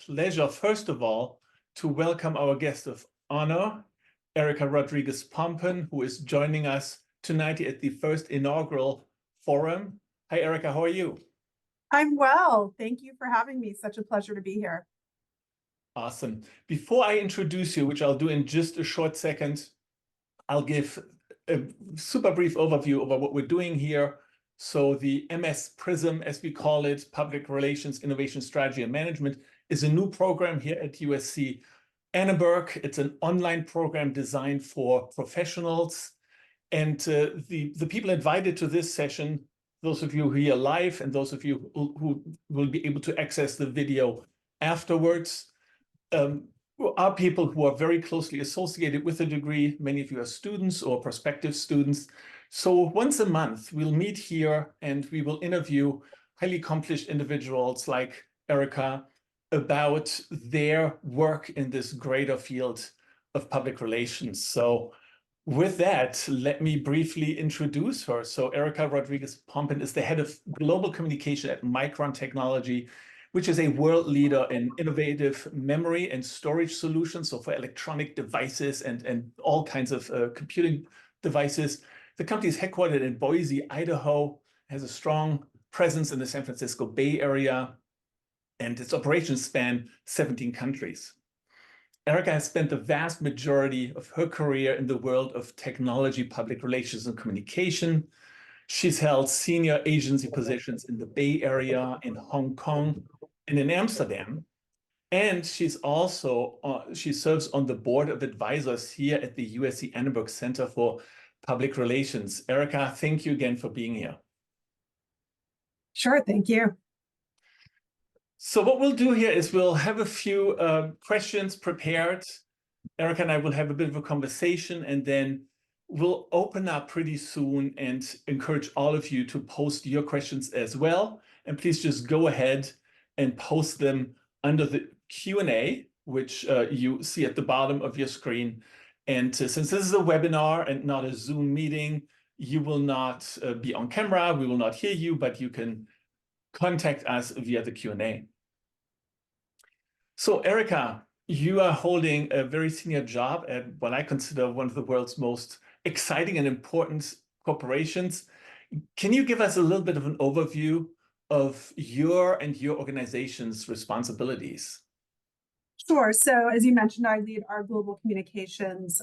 pleasure, first of all, to welcome our guest of honor, Erica Rodriguez-Pompen, who is joining us tonight at the first inaugural forum. Hi, Erica, how are you? I'm well. Thank you for having me. Such a pleasure to be here. Awesome. Before I introduce you, which I'll do in just a short second, I'll give a super brief overview over what we're doing here. So the MS PRISM, as we call it, Public Relations, Innovation Strategy and Management, is a new program here at USC Annenberg. It's an online program designed for professionals. And the people invited to this session, those of you who are here live and those of you who will be able to access the video afterwards, are people who are very closely associated with the degree. Many of you are students or prospective students. So once a month, we'll meet here and we will interview highly accomplished individuals like Erica about their work in this greater field of public relations. So with that, let me briefly introduce her. So Erica Rodriguez-Pompen is the head of global communication at Micron Technology, which is a world leader in innovative memory and storage solutions, so for electronic devices and all kinds of computing devices. The company is headquartered in Boise, Idaho, has a strong presence in the San Francisco Bay Area, and its operations span 17 countries. Erica has spent the vast majority of her career in the world of technology, public relations, and communication. She's held senior agency positions in the Bay Area, in Hong Kong, and in Amsterdam. And she's also, she serves on the board of advisors here at the USC Annenberg Center for Public Relations. Erica, thank you again for being here. Sure, thank you. So what we'll do here is we'll have a few questions prepared. Erica and I will have a bit of a conversation, and then we'll open up pretty soon and encourage all of you to post your questions as well. And please just go ahead and post them under the Q&A, which you see at the bottom of your screen. And since this is a webinar and not a Zoom meeting, you will not be on camera, we will not hear you, but you can contact us via the Q&A. So Erica, you are holding a very senior job at what I consider one of the world's most exciting and important corporations. Can you give us a little bit of an overview of your and your organization's responsibilities? Sure. So as you mentioned, I lead our global communications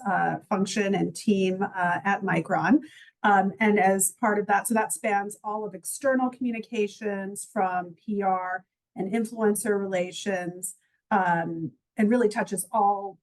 function and team at Micron. And as part of that, so that spans all of external communications from PR and influencer relations, and really touches all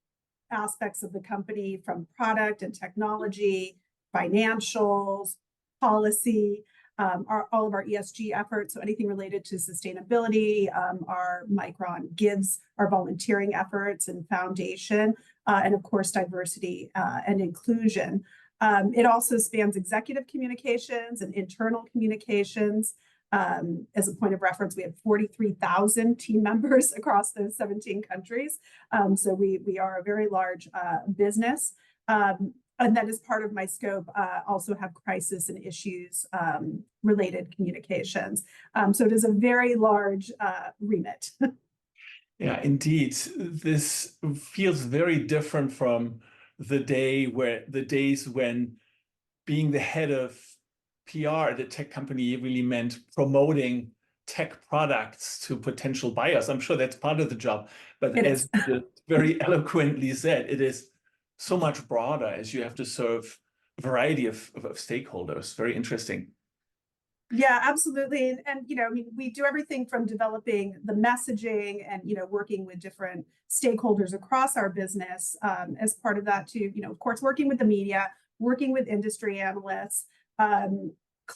aspects of the company from product and technology, financials, policy, all of our ESG efforts, so anything related to sustainability, our Micron Gives, our volunteering efforts and foundation, and of course, diversity and inclusion. It also spans executive communications and internal communications. As a point of reference, we have 43,000 team members across those 17 countries. So we are a very large business. And that is part of my scope, also have crisis and issues related communications. So it is a very large remit. Yeah, indeed. This feels very different from the days when being the head of PR at a tech company really meant promoting tech products to potential buyers. I'm sure that's part of the job, but as you very eloquently said, it is so much broader as you have to serve a variety of stakeholders. Very interesting. Yeah, absolutely. And you know, I mean, we do everything from developing the messaging and, you know, working with different stakeholders across our business as part of that to, you know, of course, working with the media, working with industry analysts.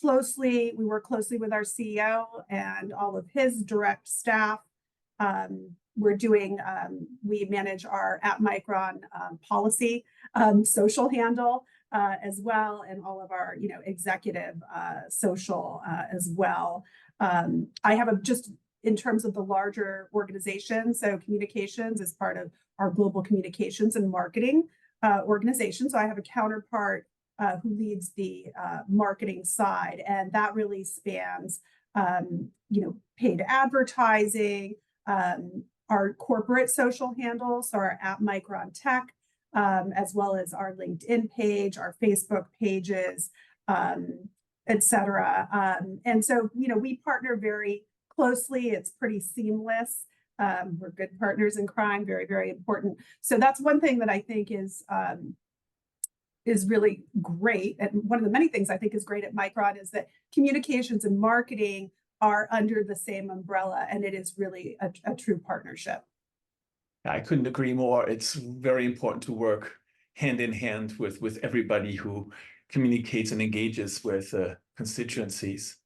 We work closely with our CEO and all of his direct staff. We manage our at Micron policy, social handle as well, and all of our, you know, executive social as well. I have just in terms of the larger organization, so communications is part of our global communications and marketing organization. So I have a counterpart who leads the marketing side, and that really spans, you know, paid advertising, our corporate social handles, so our @MicronTech, as well as our LinkedIn page, our Facebook pages, et cetera. And so, we partner very closely. It's pretty seamless. We're good partners in crime, very, very important. So that's one thing that I think is really great. And one of the many things I think is great at Micron is that communications and marketing are under the same umbrella, and it is really a true partnership. I couldn't agree more. It's very important to work hand in hand with everybody who communicates and engages with constituencies.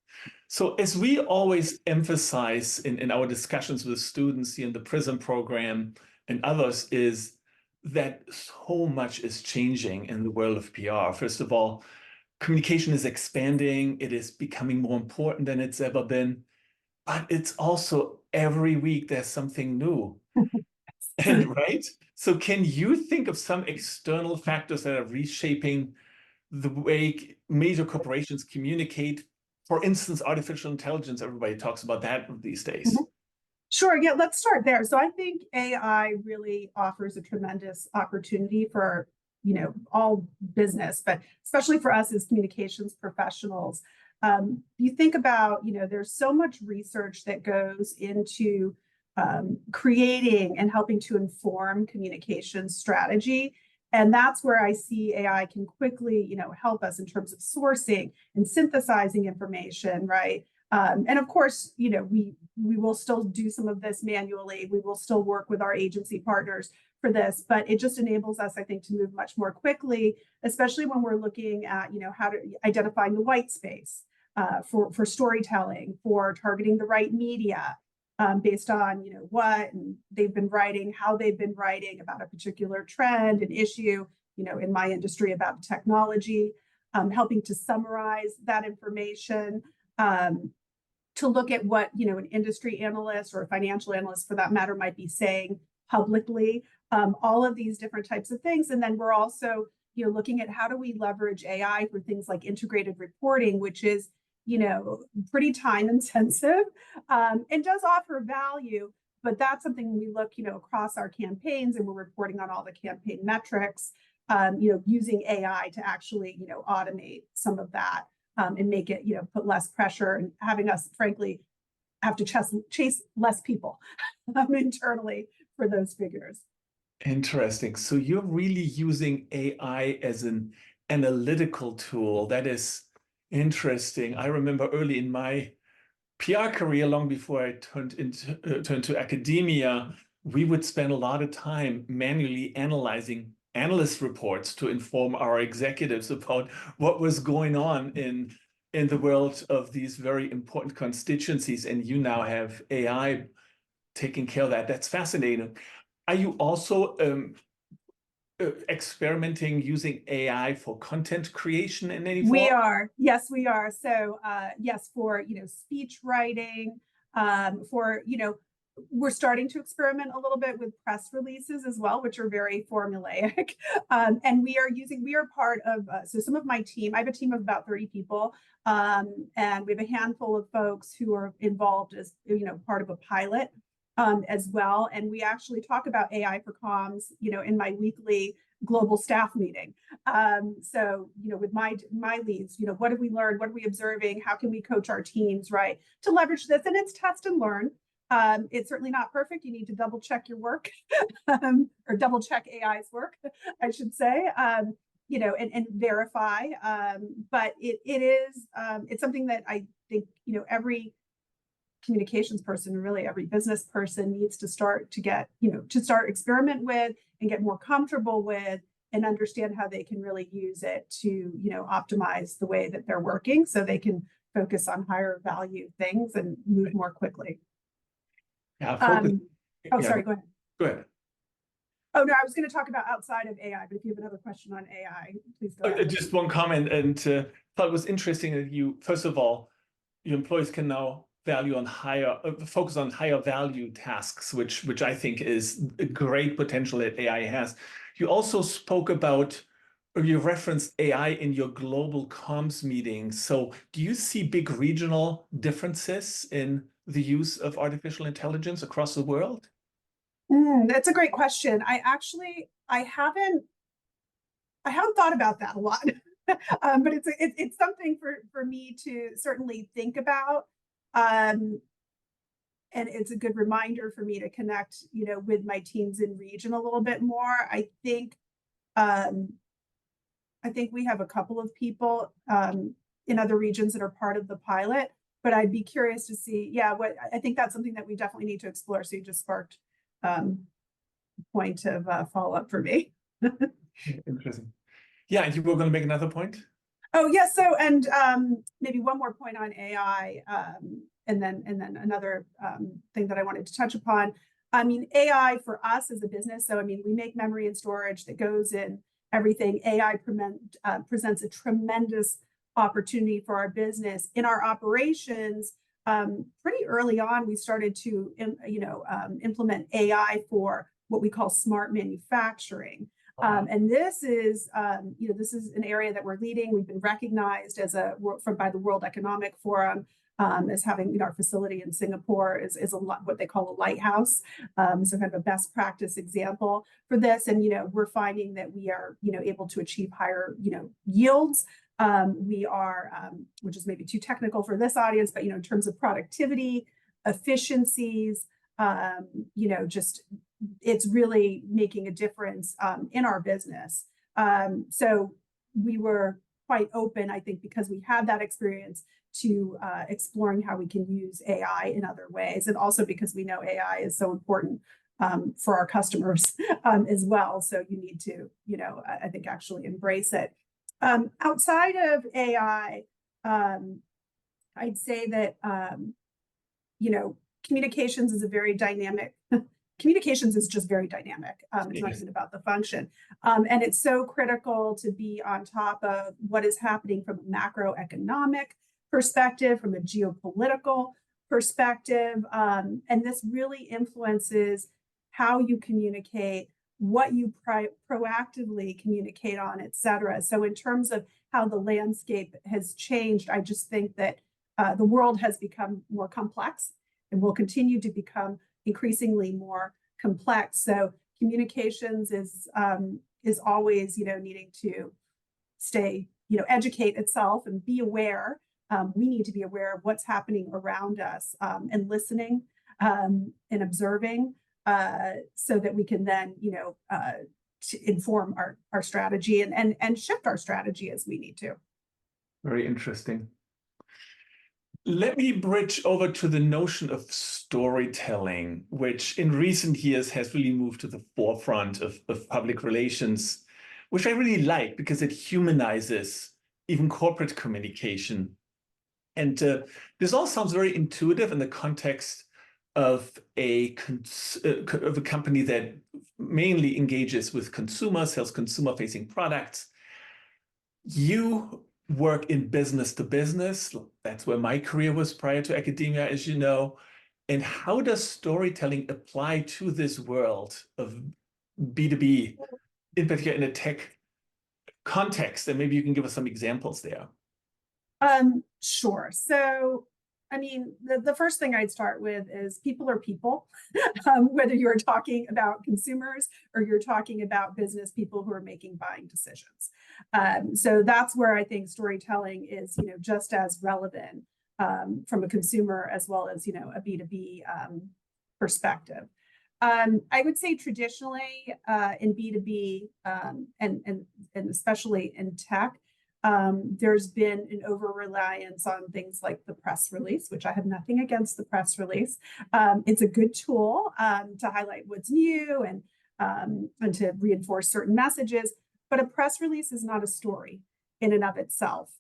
So as we always emphasize in our discussions with students here in the PRISM program and others, is that so much is changing in the world of PR. First of all, communication is expanding. It is becoming more important than it's ever been. But it's also every week there's something new. And right? So can you think of some external factors that are reshaping the way major corporations communicate? For instance, artificial intelligence, everybody talks about that these days. Mm-hmm. Sure, yeah, let's start there. So I think AI really offers a tremendous opportunity for, all business, but especially for us as communications professionals. You think about, there's so much research that goes into creating and helping to inform communication strategy. And that's where I see AI can quickly, help us in terms of sourcing and synthesizing information, right? And of course, we will still do some of this manually. We will still work with our agency partners for this, but it just enables us, I think, to move much more quickly, especially when we're looking at, how to identifying the white space for storytelling, for targeting the right media, based on what they've been writing, how they've been writing about a particular trend, an issue, in my industry about technology, helping to summarize that information, to look at what an industry analyst or a financial analyst for that matter might be saying publicly, all of these different types of things. And then we're also looking at how do we leverage AI for things like integrated reporting, which is pretty time intensive, and does offer value, but that's something we look, across our campaigns, and we're reporting on all the campaign metrics, using AI to actually, automate some of that, and make it, put less pressure, and having us, frankly, have to chase less people internally for those figures. Interesting. So you're really using AI as an analytical tool. That is interesting. I remember early in my PR career, long before I turned to academia, we would spend a lot of time manually analyzing analyst reports to inform our executives about what was going on in the world of these very important constituencies. And you now have AI taking care of that. That's fascinating. Are you also experimenting using AI for content creation in any form? We are. Yes, we are. So yes, for speech writing, for we're starting to experiment a little bit with press releases as well, which are very formulaic. And we are part of, so some of my team, I have a team of about 30 people, and we have a handful of folks who are involved as part of a pilot as well. And we actually talk about AI for comms, in my weekly global staff meeting. So, with my leads, what have we learned? What are we observing? How can we coach our teams, right, to leverage this? And it's test and learn. It's certainly not perfect. You need to double check your work, or double check AI's work, I should say, and verify. But it's something that I think, every communications person, really every business person, needs to start experiment with and get more comfortable with, and understand how they can really use it to, optimize the way that they're working, so they can focus on higher value things and move more quickly. Yeah. Sorry, go ahead. Go ahead. Oh, no, I was going to talk about outside of AI, but if you have another question on AI, please go ahead. Just one comment, and thought it was interesting that first of all, your employees can now focus on higher value tasks, which I think is a great potential that AI has. You also spoke about, or you referenced AI in your global comms meetings. So do you see big regional differences in the use of artificial intelligence across the world? That's a great question. I haven't thought about that a lot, but it's something for me to certainly think about. And it's a good reminder for me to connect, with my teams in region a little bit more. I think we have a couple of people in other regions that are part of the pilot, but I'd be curious to see, what I think that's something that we definitely need to explore. So you just sparked a point of follow-up for me. Interesting. Yeah, and you were going to make another point? Oh, yeah. So, and maybe one more point on AI, and then another thing that I wanted to touch upon. I mean, AI for us as a business. So, I mean, we make memory and storage that goes in everything. AI presents a tremendous opportunity for our business in our operations. Pretty early on, we started to, implement AI for what we call smart manufacturing. And this is an area that we're leading. We've been recognized by the World Economic Forum as having, our facility in Singapore is what they call a lighthouse. So kind of a best practice example for this. And, we're finding that we are, able to achieve higher, yields. We are, which is maybe too technical for this audience, but, in terms of productivity, efficiencies, just it's really making a difference in our business. So we were quite open, I think, because we had that experience to exploring how we can use AI in other ways. And also because we know AI is so important for our customers as well. So you need to, I think actually embrace it. Outside of AI, I'd say that, communications is a very dynamic communications is just very dynamic. It's not even about the function. And it's so critical to be on top of what is happening from a macroeconomic perspective, from a geopolitical perspective. And this really influences how you communicate, what you proactively communicate on, et cetera. So in terms of how the landscape has changed, I just think that the world has become more complex and will continue to become increasingly more complex. So communications is always, needing to stay, educate itself and be aware. We need to be aware of what's happening around us and listening and observing so that we can then, to inform our strategy and shift our strategy as we need to. Very interesting. Let me bridge over to the notion of storytelling, which in recent years has really moved to the forefront of public relations, which I really like because it humanizes even corporate communication. And this all sounds very intuitive in the context of a company that mainly engages with consumers, sells consumer-facing products. You work in business to business. That's where my career was prior to academia, as you know. And how does storytelling apply to this world of B2B, in particular in a tech context? And maybe you can give us some examples there. Sure. So, I mean, the first thing I'd start with is people are people, whether you're talking about consumers or you're talking about business people who are making buying decisions. So that's where I think storytelling is, just as relevant from a consumer as well as, a B2B perspective. I would say traditionally in B2B and especially in tech, there's been an over-reliance on things like the press release, which I have nothing against the press release. It's a good tool to highlight what's new and to reinforce certain messages, but a press release is not a story in and of itself.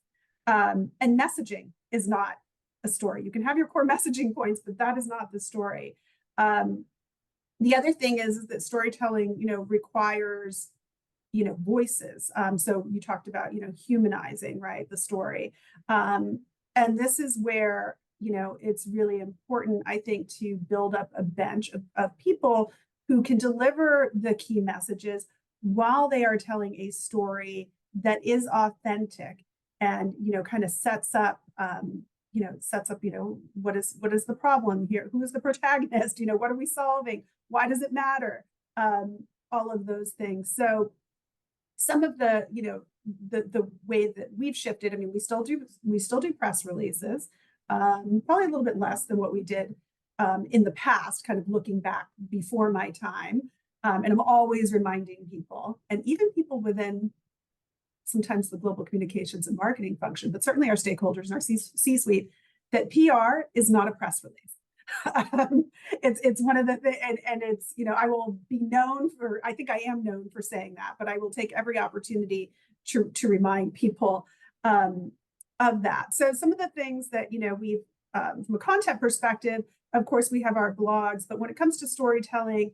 And messaging is not a story. You can have your core messaging points, but that is not the story. The other thing is that storytelling, requires voices. So you talked about, humanizing, right, the story. And this is where, it's really important, I think, to build up a bench of people who can deliver the key messages while they are telling a story that is authentic and, kind of sets up, sets up, what is the problem here? Who is the protagonist? What are we solving? Why does it matter? All of those things. So some of the, the way that we've shifted, I mean, we still do press releases, probably a little bit less than what we did in the past, kind of looking back before my time. And I'm always reminding people, and even people within sometimes the global communications and marketing function, but certainly our stakeholders and our C-suite, that PR is not a press release. It's one of the things, and it's, I will be known for, I think I am known for saying that, but I will take every opportunity to remind people of that. So some of the things that, we've, from a content perspective, of course, we have our blogs, but when it comes to storytelling,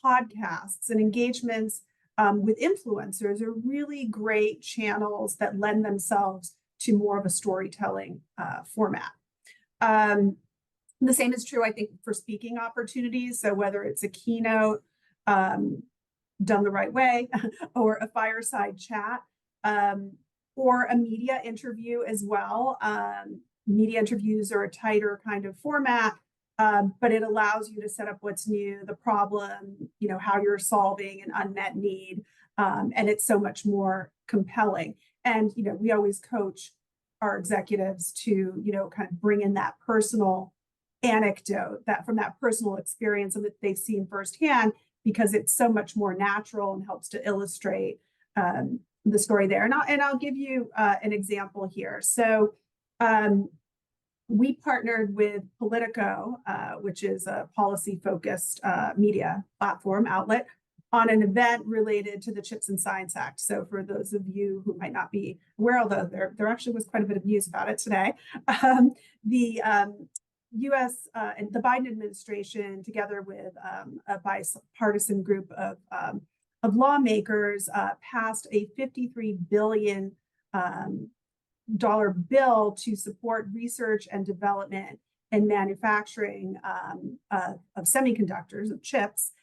podcasts and engagements with influencers are really great channels that lend themselves to more of a storytelling format. The same is true, I think, for speaking opportunities. So whether it's a keynote done the right way, or a fireside chat, or a media interview as well. Media interviews are a tighter kind of format, but it allows you to set up what's new, the problem, how you're solving an unmet need, and it's so much more compelling. And we always coach our executives to kind of bring in that personal anecdote, that from that personal experience and that they've seen firsthand, because it's so much more natural and helps to illustrate the story there. And I'll give you an example here. So we partnered with Politico, which is a policy-focused media platform outlet, on an event related to the Chips and Science Act. So for those of you who might not be aware, although there actually was quite a bit of news about it today, the U.S. and the Biden administration, together with a bipartisan group of lawmakers, passed a $53 billion bill to support research and development and manufacturing of semiconductors, of chips,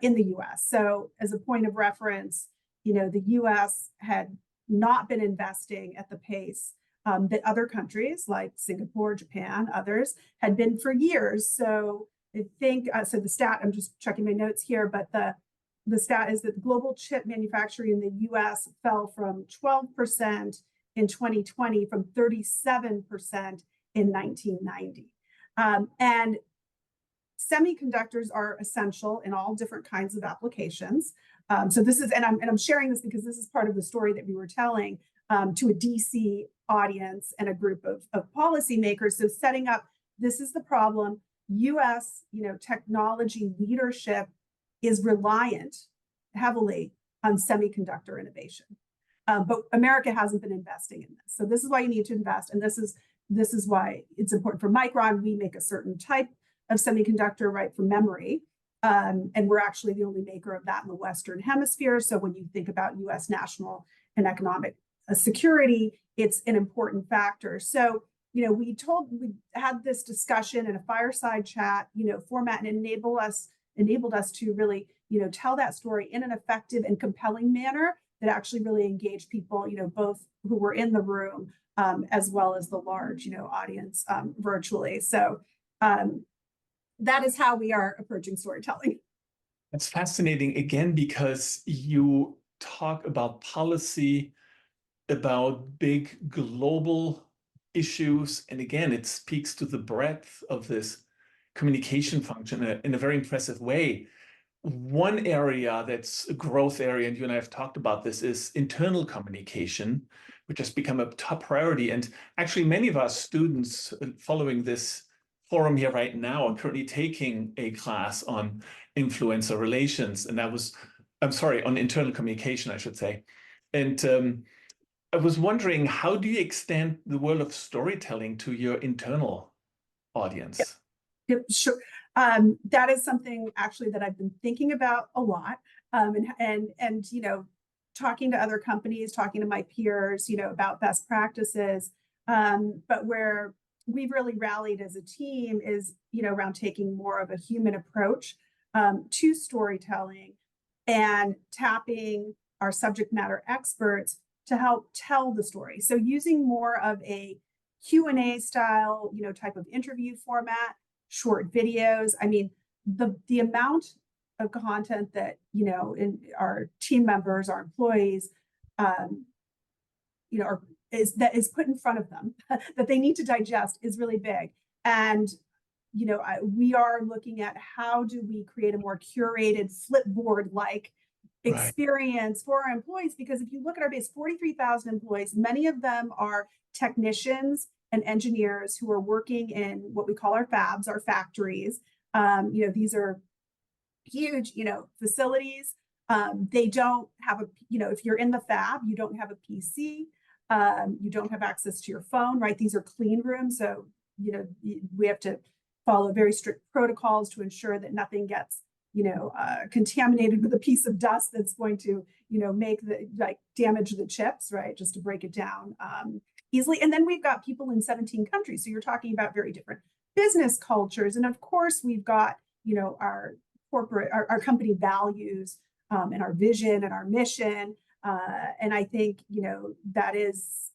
in the U.S. So as a point of reference, the U.S. had not been investing at the pace that other countries like Singapore, Japan, others had been for years. So I think, so the stat, I'm just checking my notes here, but the stat is that global chip manufacturing in the U.S. fell from 12% in 2020 from 37% in 1990. And semiconductors are essential in all different kinds of applications. So this is, and I'm sharing this because this is part of the story that we were telling to a DC audience and a group of policymakers. So setting up, this is the problem. US, technology leadership is reliant heavily on semiconductor innovation. But America hasn't been investing in this. So this is why you need to invest. And this is why it's important for Micron. We make a certain type of semiconductor, right, for memory. And we're actually the only maker of that in the Western Hemisphere. So when you think about US national and economic security, it's an important factor. So, we had this discussion in a fireside chat, format, and enabled us to really, tell that story in an effective and compelling manner that actually really engaged people, both who were in the room as well as the large, audience virtually. So that is how we are approaching storytelling. It's fascinating, again, because you talk about policy, about big global issues. And again, it speaks to the breadth of this communication function in a very impressive way. One area that's a growth area, and you and I have talked about this, is internal communication, which has become a top priority. And actually, many of our students following this forum here right now are currently taking a class on influencer relations. And on internal communication, I should say. And I was wondering, how do you extend the world of storytelling to your internal audience? Yep, sure. That is something actually that I've been thinking about a lot, and talking to other companies, talking to my peers, about best practices. But where we've really rallied as a team is, around taking more of a human approach to storytelling and tapping our subject matter experts to help tell the story. So using more of a Q&A style, type of interview format, short videos. I mean, the amount of content that, in our team members, our employees, that is put in front of them that they need to digest is really big. And, we are looking at how do we create a more curated Flipboard-like experience for our employees, because if you look at our base, 43,000 employees, many of them are technicians and engineers who are working in what we call our fabs, our factories. These are huge, facilities. They don't have if you're in the fab, you don't have a PC, you don't have access to your phone, right? These are clean rooms. So, we have to follow very strict protocols to ensure that nothing gets, contaminated with a piece of dust that's going to, damage the chips, right? Just to break it down easily. And then we've got people in 17 countries. So you're talking about very different business cultures. And of course, we've got, our corporate, our company values and our vision and our mission. And I think, that is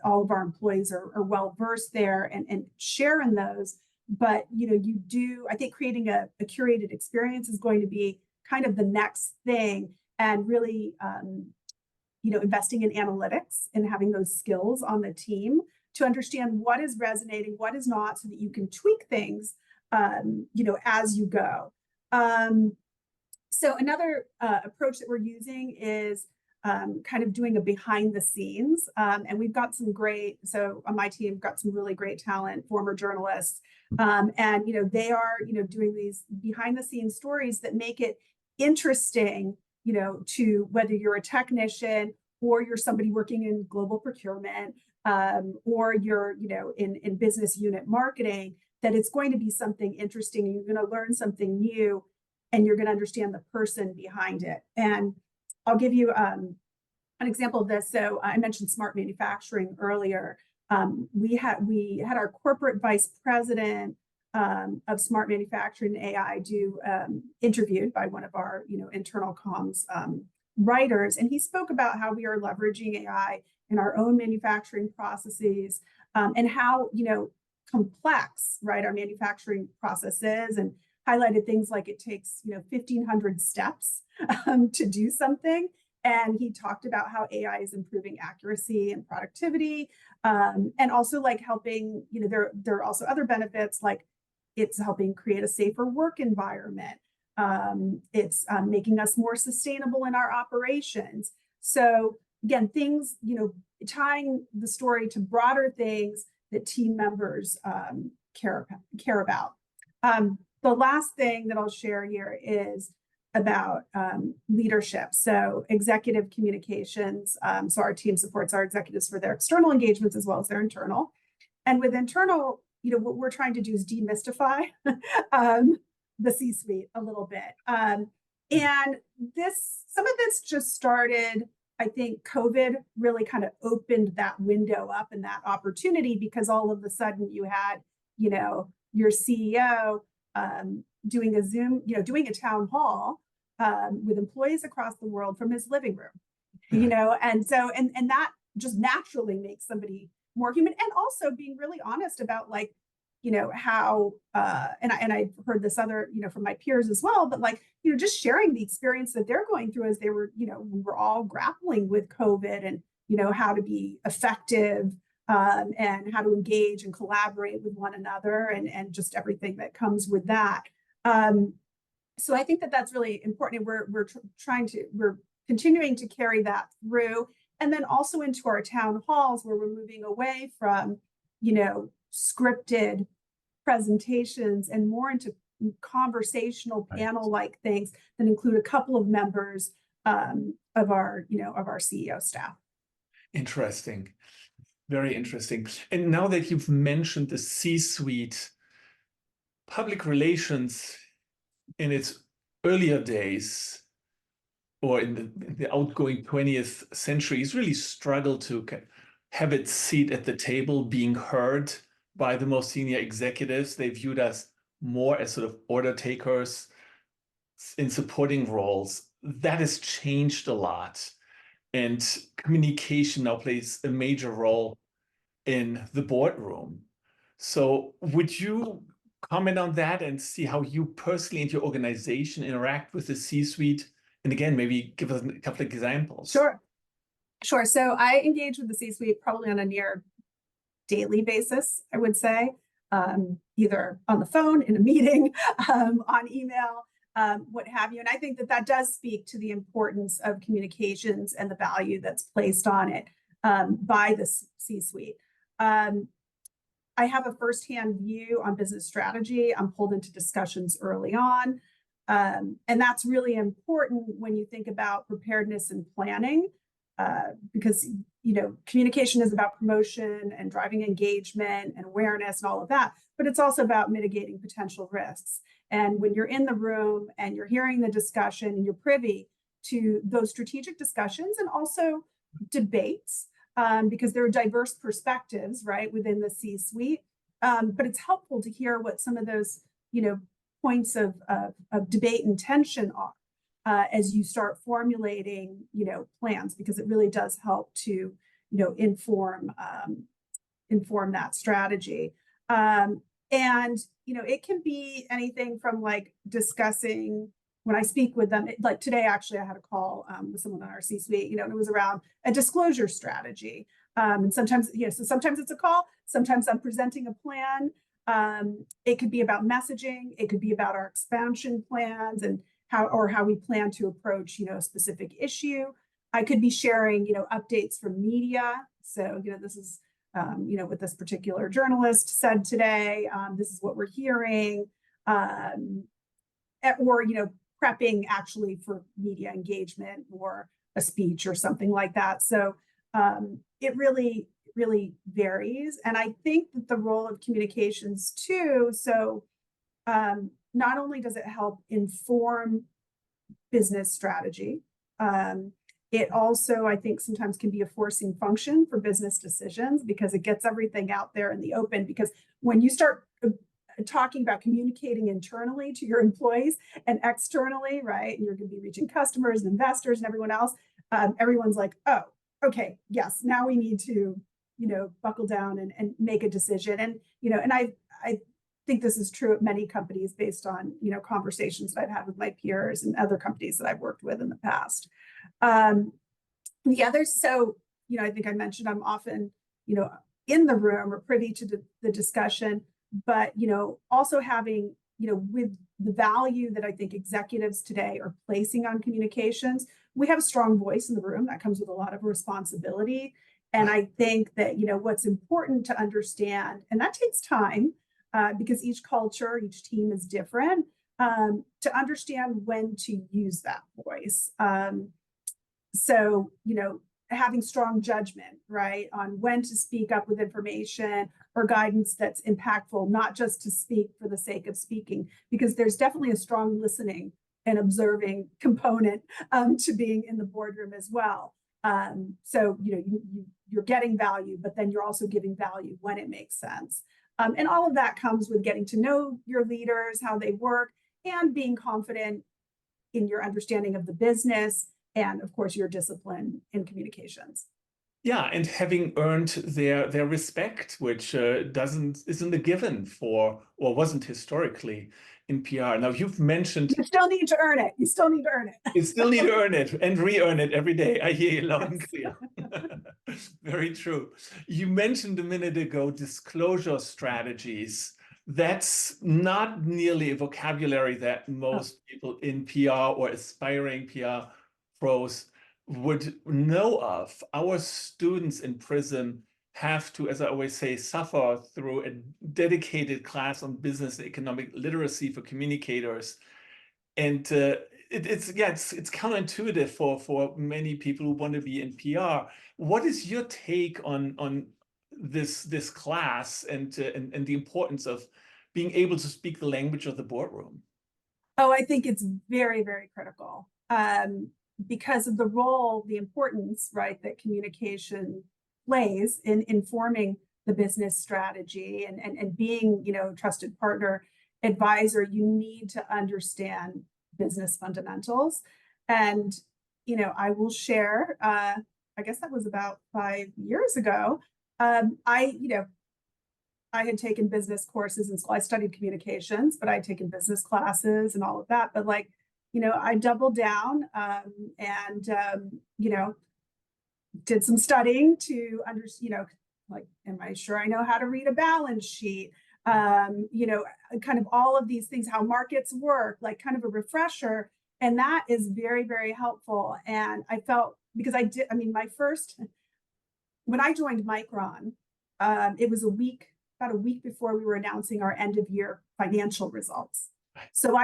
all of our employees are well versed there and share in those. But, I think creating a curated experience is going to be kind of the next thing, and really, investing in analytics and having those skills on the team to understand what is resonating, what is not, so that you can tweak things, as you go. So another approach that we're using is kind of doing a behind the scenes. And we've got so on my team, got some really great talent, former journalists. And, they are, doing these behind the scenes stories that make it interesting, to whether you're a technician or you're somebody working in global procurement, or you're, in business unit marketing, that it's going to be something interesting. You're going to learn something new, and you're going to understand the person behind it. And I'll give you an example of this. So I mentioned smart manufacturing earlier. We had our corporate vice president of smart manufacturing AI interviewed by one of our internal comms writers, and he spoke about how we are leveraging AI in our own manufacturing processes, and how complex, right, our manufacturing process is, and highlighted things like it takes 1,500 steps to do something. And he talked about how AI is improving accuracy and productivity, and also like helping, there are also other benefits, like it's helping create a safer work environment. It's making us more sustainable in our operations. So again, things, tying the story to broader things that team members care about. The last thing that I'll share here is about leadership. So executive communications. So our team supports our executives for their external engagements as well as their internal. And with internal, what we're trying to do is demystify the C-suite a little bit. And some of this just started, I think COVID really kind of opened that window up and that opportunity, because all of a sudden you had, your CEO doing a Zoom, doing a town hall with employees across the world from his living room, and so, and that just naturally makes somebody more human, and also being really honest about how, and I've heard this other, from my peers as well, but just sharing the experience that they're going through as they were, we were all grappling with COVID, and, how to be effective, and how to engage and collaborate with one another, and just everything that comes with that. So I think that that's really important. We're continuing to carry that through, and then also into our town halls, where we're moving away from, scripted presentations and more into conversational panel-like things that include a couple of members of our CEO staff. Interesting. Very interesting. And now that you've mentioned the C-suite, public relations in its earlier days, or in the outgoing 20th century, has really struggled to have its seat at the table, being heard by the most senior executives. They viewed us more as sort of order takers in supporting roles. That has changed a lot. And communication now plays a major role in the boardroom. So would you comment on that and see how you personally and your organization interact with the C-suite? And again, maybe give us a couple of examples. Sure. Sure. So I engage with the C-suite probably on a near daily basis, I would say, either on the phone, in a meeting, on email, what have you. And I think that that does speak to the importance of communications and the value that's placed on it by the C-suite. I have a firsthand view on business strategy. I'm pulled into discussions early on. And that's really important when you think about preparedness and planning, because communication is about promotion and driving engagement and awareness and all of that, but it's also about mitigating potential risks. And when you're in the room and you're hearing the discussion and you're privy to those strategic discussions and also debates, because there are diverse perspectives, right, within the C-suite. But it's helpful to hear what some of those, points of debate and tension are as you start formulating, plans, because it really does help to, inform that strategy. And, it can be anything from like discussing when I speak with them, like today, actually, I had a call with someone on our C-suite, and it was around a disclosure strategy. And sometimes, so sometimes it's a call, sometimes I'm presenting a plan. It could be about messaging, it could be about our expansion plans and how we plan to approach, a specific issue. I could be sharing, updates from media. So, this is, what this particular journalist said today. This is what we're hearing. Or, prepping actually for media engagement or a speech or something like that. So it really varies. And I think that the role of communications too, so not only does it help inform business strategy, it also, I think, sometimes can be a forcing function for business decisions because it gets everything out there in the open. Because when you start talking about communicating internally to your employees and externally, right, and you're going to be reaching customers and investors and everyone else, everyone's like, oh, okay, yes, now we need to, buckle down and make a decision. And, and I think this is true at many companies based on, conversations that I've had with my peers and other companies that I've worked with in the past. The others, so, I think I mentioned I'm often, in the room or privy to the discussion, but, also having, with the value that I think executives today are placing on communications, we have a strong voice in the room that comes with a lot of responsibility. And I think that, what's important to understand, and that takes time because each culture, each team is different, to understand when to use that voice. So, having strong judgment, right, on when to speak up with information or guidance that's impactful, not just to speak for the sake of speaking, because there's definitely a strong listening and observing component to being in the boardroom as well. So, you're getting value, but then you're also giving value when it makes sense. And all of that comes with getting to know your leaders, how they work, and being confident in your understanding of the business and, of course, your discipline in communications. Yeah, and having earned their respect, which isn't a given for, or wasn't historically in PR. Now, you've mentioned you still need to earn it. You still need to earn it. You still need to earn it and re-earn it every day. I hear you loud and clear. Very true. You mentioned a minute ago disclosure strategies. That's not nearly a vocabulary that most people in PR or aspiring PR pros would know of. Our students in PRISM have to, as I always say, suffer through a dedicated class on business and economic literacy for communicators. And it's counterintuitive for many people who want to be in PR. What is your take on this class and the importance of being able to speak the language of the boardroom? Oh, I think it's very, very critical because of the role, the importance, right, that communication plays in informing the business strategy and being, a trusted partner, advisor. You need to understand business fundamentals. And, I will share, I guess that was about 5 years ago. I had taken business courses in school. I studied communications, but I had taken business classes and all of that. But like, I doubled down did some studying to understand, like, am I sure I know how to read a balance sheet? Kind of all of these things, how markets work, like kind of a refresher. And that is very, very helpful. And I felt, because when I joined Micron, it was about a week before we were announcing our end of year financial results. So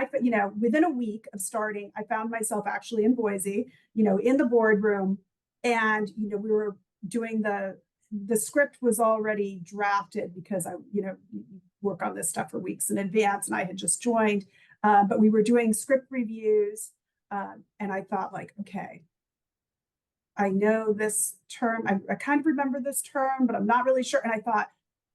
within a week of starting, I found myself actually in Boise, in the boardroom, and, we were doing the script was already drafted because I, work on this stuff for weeks in advance, and I had just joined, but we were doing script reviews, and I thought, like, okay, I know this term, I kind of remember this term, but I'm not really sure. And I thought,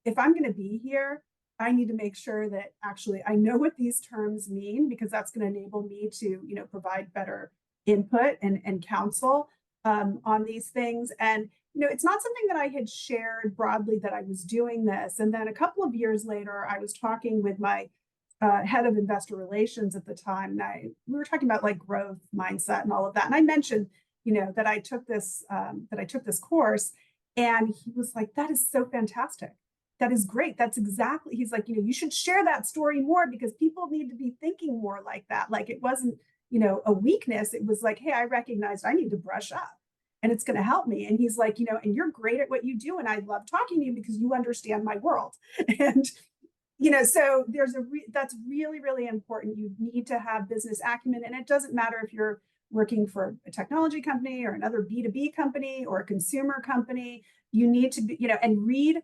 if I'm going to be here, I need to make sure that actually I know what these terms mean, because that's going to enable me to, provide better input and counsel on these things. And, it's not something that I had shared broadly that I was doing this. And then a couple of years later, I was talking with my head of investor relations at the time. And we were talking about like growth mindset and all of that. And I mentioned, that I took this course, and he was like, that is so fantastic. That is great. That's exactly, he's like, you should share that story more, because people need to be thinking more like that. Like, it wasn't, a weakness. It was like, hey, I recognized I need to brush up, and it's going to help me. And he's like, and you're great at what you do, and I love talking to you because you understand my world. And, so that's really, really important. You need to have business acumen, and it doesn't matter if you're working for a technology company or another B2B company or a consumer company. You need to be, and read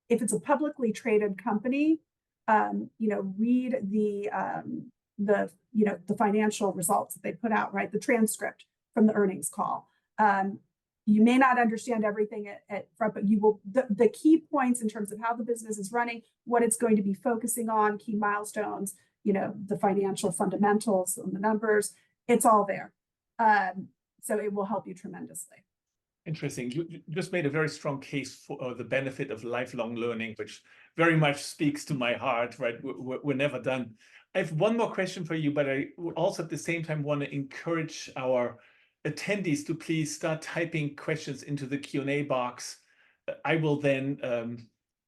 if it's a publicly traded company, read the financial results that they put out, right? The transcript from the earnings call. You may not understand everything at front, but you will, the key points in terms of how the business is running, what it's going to be focusing on, key milestones, the financial fundamentals and the numbers, it's all there. So it will help you tremendously. Interesting. You just made a very strong case for the benefit of lifelong learning, which very much speaks to my heart, right? We're never done. I have one more question for you, but I would also at the same time want to encourage our attendees to please start typing questions into the Q&A box. I will then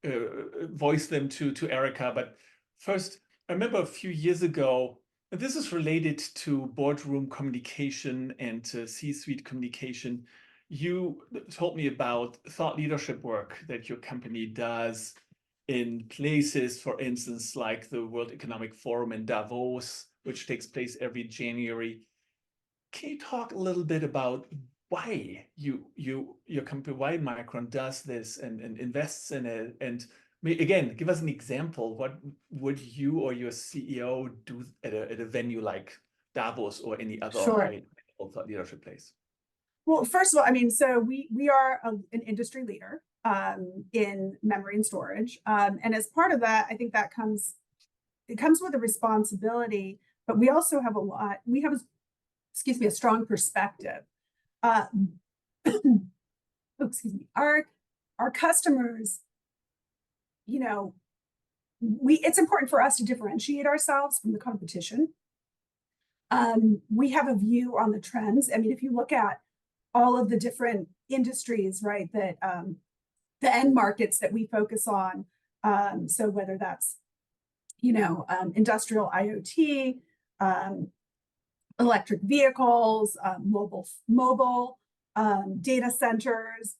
voice them to Erica. But first, I remember a few years ago, and this is related to boardroom communication and C-suite communication. You told me about thought leadership work that your company does in places, for instance, like the World Economic Forum in Davos, which takes place every January. Can you talk a little bit about why your company, why Micron does this and invests in it? And again, give us an example. What would you or your CEO do at a venue like Davos or any other high thought leadership place? Well, first of all, so we are an industry leader in memory and storage. And as part of that, I think it comes with a responsibility, but we also have a strong perspective. Excuse me. Our customers, it's important for us to differentiate ourselves from the competition. We have a view on the trends. If you look at all of the different industries, right, that the end markets that we focus on, so whether that's, industrial IoT, electric vehicles, mobile data centers,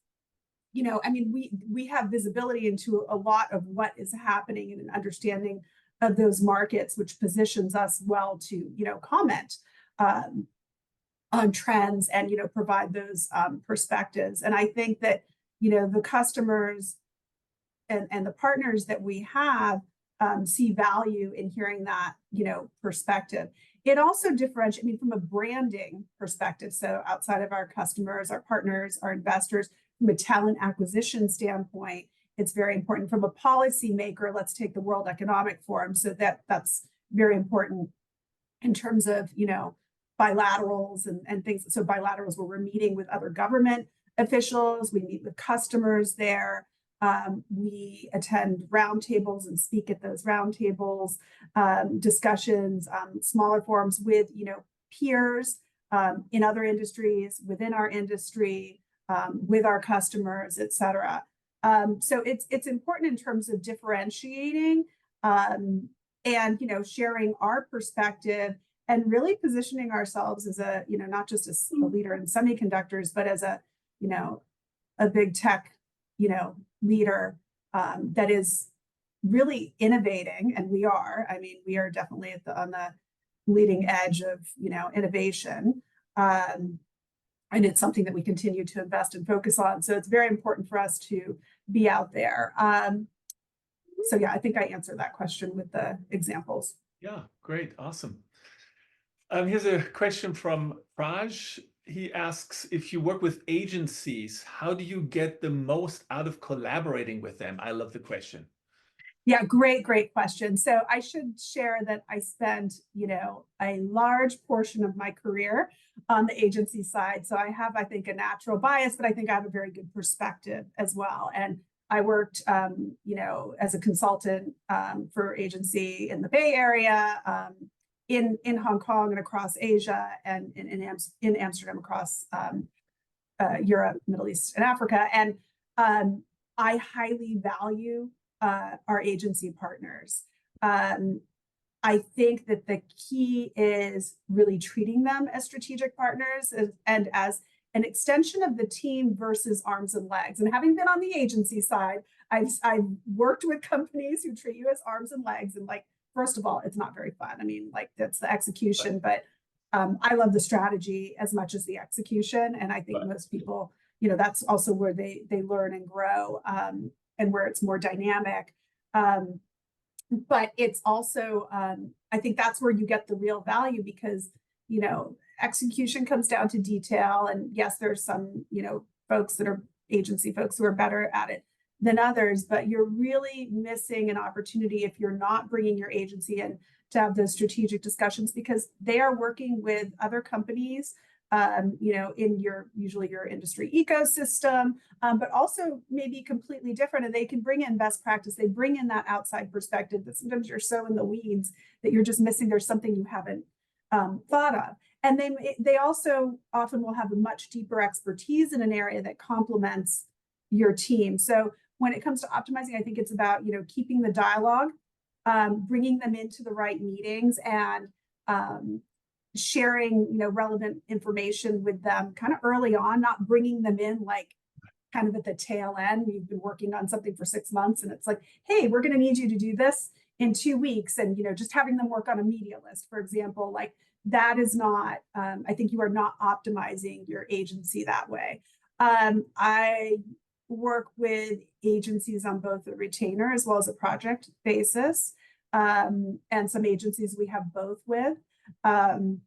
we have visibility into a lot of what is happening and an understanding of those markets, which positions us well to, comment on trends and, provide those perspectives. And I think that, the customers and the partners that we have see value in hearing that, perspective. It also differentiates, from a branding perspective. So outside of our customers, our partners, our investors, from a talent acquisition standpoint, it's very important. From a policy maker, let's take the World Economic Forum. So that's very important in terms of, bilaterals and things. So bilaterals where we're meeting with other government officials, we meet with customers there. We attend roundtables and speak at those roundtables, discussions, smaller forums with, peers in other industries, within our industry, with our customers, et cetera. So it's important in terms of differentiating and, sharing our perspective and really positioning ourselves as a, not just as a leader in semiconductors, but as a big tech, leader that is really innovating. And we are, we are definitely on the leading edge of, innovation. And it's something that we continue to invest and focus on. So it's very important for us to be out there. So yeah, I think I answered that question with the examples. Yeah, great. Awesome. Here's a question from Raj. He asks, if you work with agencies, how do you get the most out of collaborating with them? I love the question. Yeah, great question. So I should share that I spent, a large portion of my career on the agency side. So I have, I think, a natural bias, but I think I have a very good perspective as well. And I worked, as a consultant for agency in the Bay Area, in Hong Kong and across Asia, and in Amsterdam across Europe, Middle East, and Africa. And I highly value our agency partners. I think that the key is really treating them as strategic partners and as an extension of the team versus arms and legs. And having been on the agency side, I've worked with companies who treat you as arms and legs. And first of all, it's not very fun. That's the execution, but I love the strategy as much as the execution. And I think most people, that's also where they learn and grow, and where it's more dynamic. But it's also, I think that's where you get the real value because, execution comes down to detail. And yes, there's some, folks that are agency folks who are better at it than others, but you're really missing an opportunity if you're not bringing your agency in to have those strategic discussions because they are working with other companies, in usually your industry ecosystem, but also maybe completely different. And they can bring in best practice. They bring in that outside perspective that sometimes you're so in the weeds that you're just missing. There's something you haven't thought of. And then they also often will have a much deeper expertise in an area that complements your team. So when it comes to optimizing, I think it's about, keeping the dialogue, bringing them into the right meetings and sharing, relevant information with them kind of early on, not bringing them in kind of at the tail end. You've been working on something for 6 months and it's like, hey, we're going to need you to do this in 2 weeks. And, just having them work on a media list, for example, that is not, I think you are not optimizing your agency that way. I work with agencies on both a retainer as well as a project basis. And some agencies we have both with, kind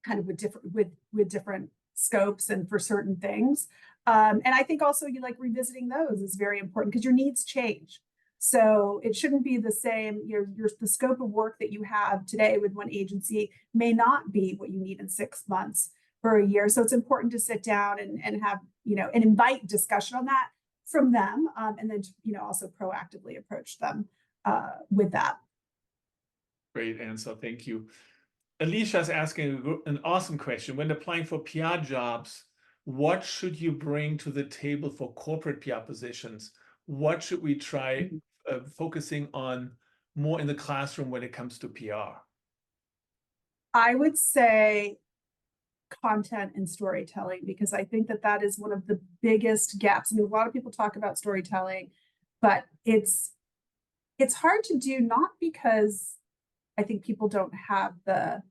of with different scopes and for certain things. And I think also revisiting those is very important because your needs change. So it shouldn't be the same, the scope of work that you have today with one agency may not be what you need in 6 months or a year. So it's important to sit down and have, and invite discussion on that from them. And then, also proactively approach them with that. Great answer. Thank you. Alicia is asking an awesome question. When applying for PR jobs, what should you bring to the table for corporate PR positions? What should we try focusing on more in the classroom when it comes to PR? I would say content and storytelling, because I think that is one of the biggest gaps. A lot of people talk about storytelling, but it's hard to do, not because I think people don't have the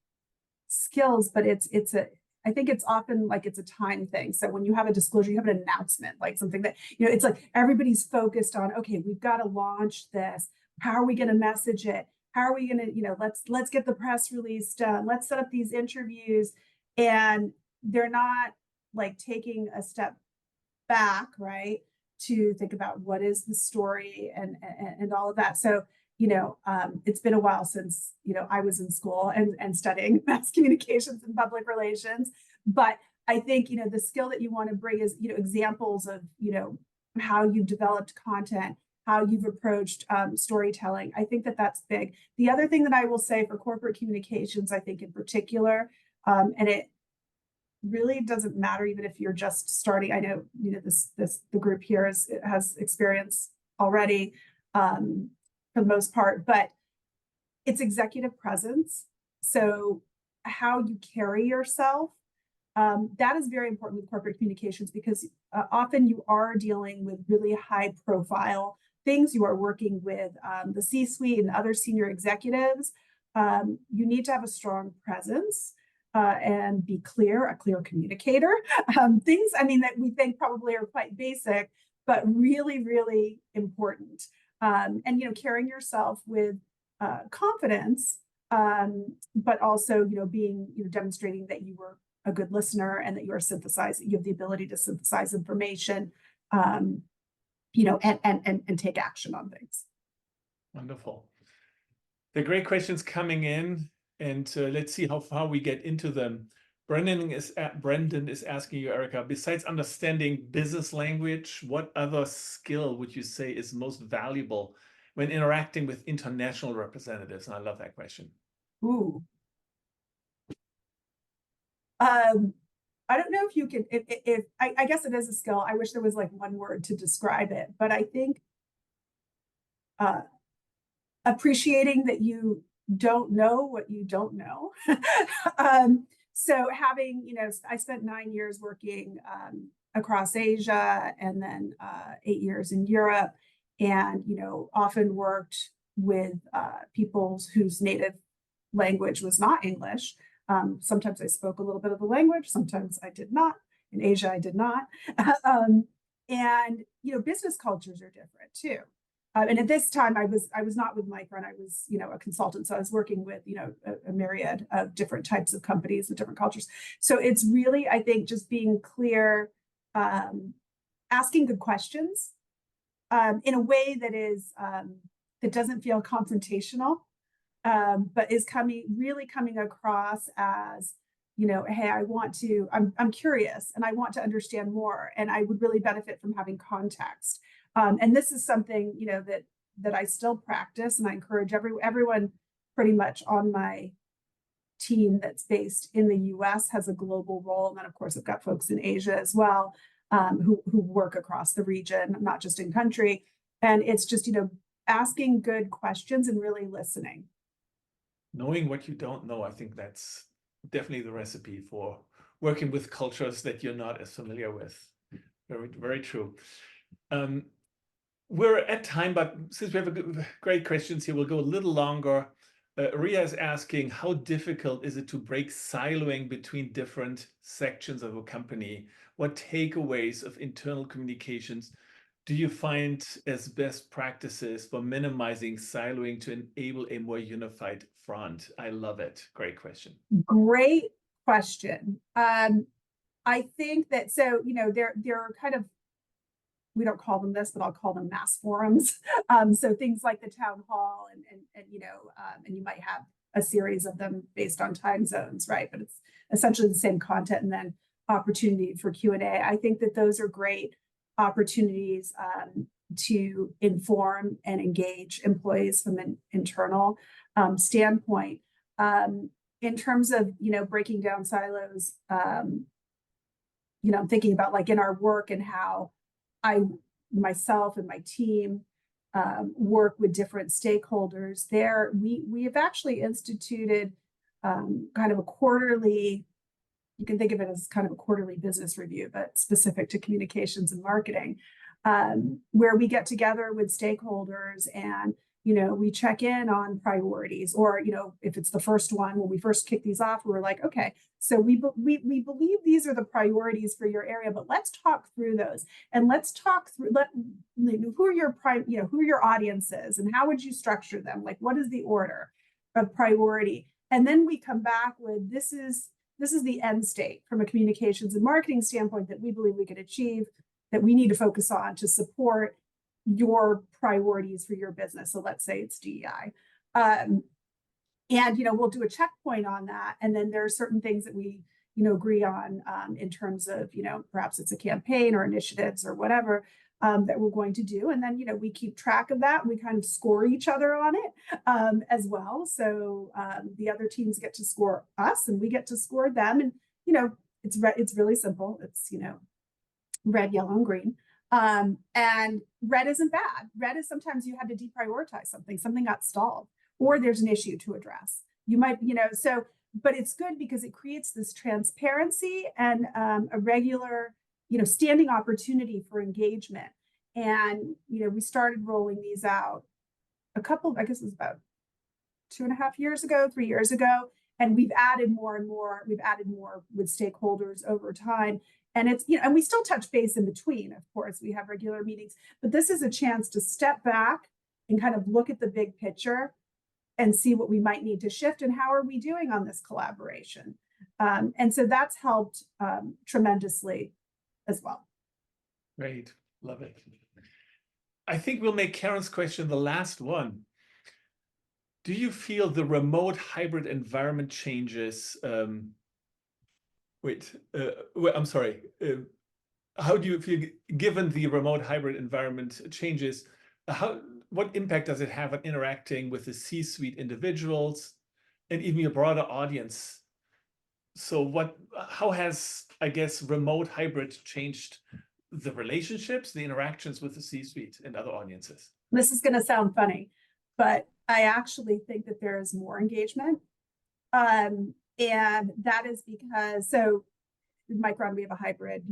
skills, but I think it's often it's a time thing. So when you have a disclosure, you have an announcement, something that, it's everybody's focused on, okay, we've got to launch this. How are we going to message it? How are we going to, let's get the press release done. Let's set up these interviews. And they're not taking a step back, right, to think about what is the story and all of that. So, it's been a while since, I was in school and studying mass communications and public relations, but I think, the skill that you want to bring is, examples of, how you've developed content, how you've approached storytelling. I think that that's big. The other thing that I will say for corporate communications, I think in particular, and it really doesn't matter even if you're just starting. I know, the group here has experience already for the most part, but it's executive presence. So how you carry yourself, that is very important with corporate communications, because often you are dealing with really high profile things. You are working with the C-suite and other senior executives. You need to have a strong presence and be clear, a clear communicator. Things, that we think probably are quite basic, but really, really important. And, carrying yourself with confidence, but also, being, demonstrating that you were a good listener and that you are synthesizing, you have the ability to synthesize information, and take action on things. Wonderful. The great questions coming in, and let's see how far we get into them. Brendan is asking you, Erica, besides understanding business language, what other skill would you say is most valuable when interacting with international representatives? And I love that question. Ooh. I don't know if you can, I guess it is a skill. I wish there was like one word to describe it, but I think appreciating that you don't know what you don't know. So having, I spent 9 years working across Asia, and then 8 years in Europe, and, often worked with people whose native language was not English. Sometimes I spoke a little bit of the language, sometimes I did not. In Asia, I did not. And, business cultures are different too. And at this time, I was not with Micron. I was, a consultant. So I was working with, a myriad of different types of companies with different cultures. So it's really, I think, just being clear, asking good questions in a way that is that doesn't feel confrontational, but is really coming across as, hey, I'm curious and I want to understand more, and I would really benefit from having context. And this is something, that I still practice, and I encourage everyone pretty much on my team that's based in the US has a global role. And then of course I've got folks in Asia as well, who work across the region, not just in country. And it's just, asking good questions and really listening. Knowing what you don't know, I think that's definitely the recipe for working with cultures that you're not as familiar with. Very, very true. We're at time, but since we have great questions here, we'll go a little longer. Ria is asking, how difficult is it to break siloing between different sections of a company? What takeaways of internal communications do you find as best practices for minimizing siloing to enable a more unified front? I love it. Great question. Great question. I think that, so, there are kind of, we don't call them this, but I'll call them mass forums. So things like the town hall, and you might have a series of them based on time zones, right? But it's essentially the same content, and then opportunity for Q&A. I think that those are great opportunities to inform and engage employees from an internal standpoint. In terms of, breaking down silos, I'm thinking about like in our work and how myself and my team work with different stakeholders there. We have actually instituted kind of a quarterly, you can think of it as kind of a quarterly business review, but specific to communications and marketing, where we get together with stakeholders and, we check in on priorities, or, if it's the first one, when we first kick these off, we're like, okay, so we believe these are the priorities for your area, but let's talk through those, and let's talk through, who are your audiences, and how would you structure them? Like, what is the order of priority? And then we come back with, this is the end state from a communications and marketing standpoint that we believe we could achieve, that we need to focus on to support your priorities for your business. So let's say it's DEI. And, we'll do a checkpoint on that. And then there are certain things that we, agree on in terms of, perhaps it's a campaign or initiatives or whatever that we're going to do. And then, we keep track of that. We kind of score each other on it as well. So the other teams get to score us and we get to score them. And, it's really simple. It's, red, yellow, and green. And red isn't bad. Red is sometimes you had to deprioritize something got stalled, or there's an issue to address. You might, but it's good because it creates this transparency and a regular, standing opportunity for engagement. And, we started rolling these out I guess it was about 2.5 years ago, 3 years ago. And we've added more and more. We've added more with stakeholders over time. And it's, and we still touch base in between, of course, we have regular meetings, but this is a chance to step back and kind of look at the big picture and see what we might need to shift and how are we doing on this collaboration. And so that's helped tremendously as well. Great, love it. I think we'll make Karen's question the last one. Do you feel the remote hybrid environment changes? I'm sorry. How do you feel, given the remote hybrid environment changes, what impact does it have on interacting with the C-suite individuals and even your broader audience? So how has, I guess, remote hybrid changed the relationships, the interactions with the C-suite and other audiences? This is going to sound funny, but I actually think that there is more engagement. And that is because, so Micron, we have a hybrid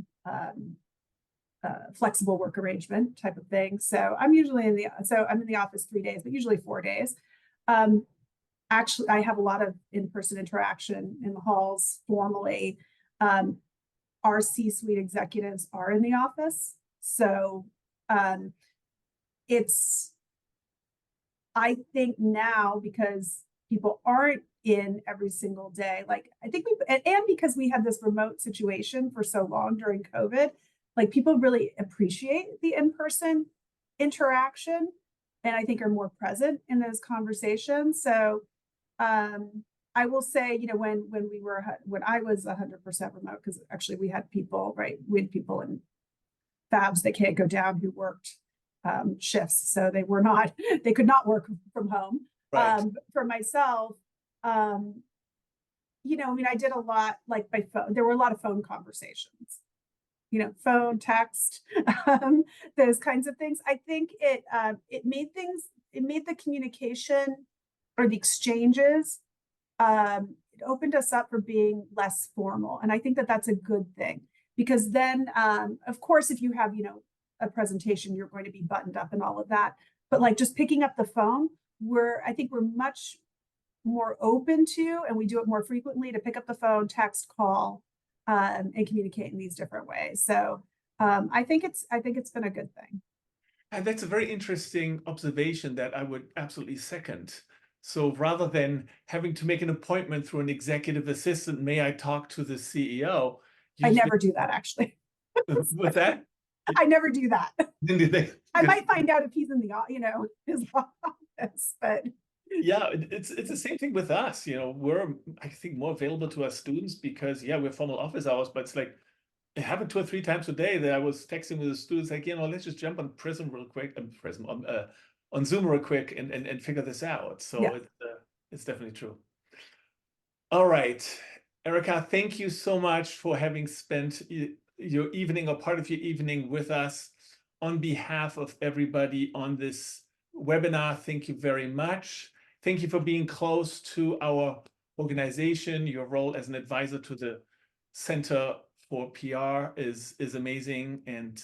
flexible work arrangement type of thing. So I'm usually I'm in the office 3 days, but usually 4 days. Actually, I have a lot of in-person interaction in the halls formally. Our C-suite executives are in the office. So I think now, because people aren't in every single day, like I think and because we had this remote situation for so long during COVID, like people really appreciate the in-person interaction and I think are more present in those conversations. So I will say, when I was 100% remote, because actually we had people, right? We had people in fabs that can't go down who worked shifts, so they could not work from home. Right. For myself, I did a lot like by phone. There were a lot of phone conversations, phone, text, those kinds of things. I think it made the communication or the exchanges, it opened us up for being less formal. And I think that that's a good thing, because then, of course, if you have, a presentation, you're going to be buttoned up and all of that. But like just picking up the phone, I think we're much more open to, and we do it more frequently, to pick up the phone, text, call, and communicate in these different ways. So I think it's been a good thing. And that's a very interesting observation that I would absolutely second. So rather than having to make an appointment through an executive assistant, may I talk to the CEO? I never do that, actually. With that? I never do that. I might find out if he's in his office, but yeah, it's the same thing with us. We're, I think, more available to our students because we're formal office hours, but it's like it happened 2 or 3 times a day that I was texting with the students like, let's just jump on PRISM real quick, on Zoom real quick and figure this out. So it's definitely true. All right, Erica, thank you so much for having spent your evening or part of your evening with us. On behalf of everybody on this webinar, thank you very much. Thank you for being close to our organization. Your role as an advisor to the Center for PR is amazing, and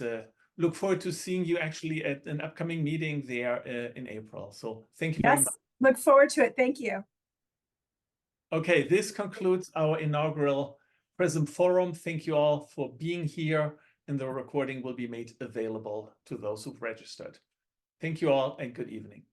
look forward to seeing you actually at an upcoming meeting there in April. So thank you very much. Look forward to it. Thank you. Okay, this concludes our inaugural PRISM Forum. Thank you all for being here, and the recording will be made available to those who've registered. Thank you all, and good evening.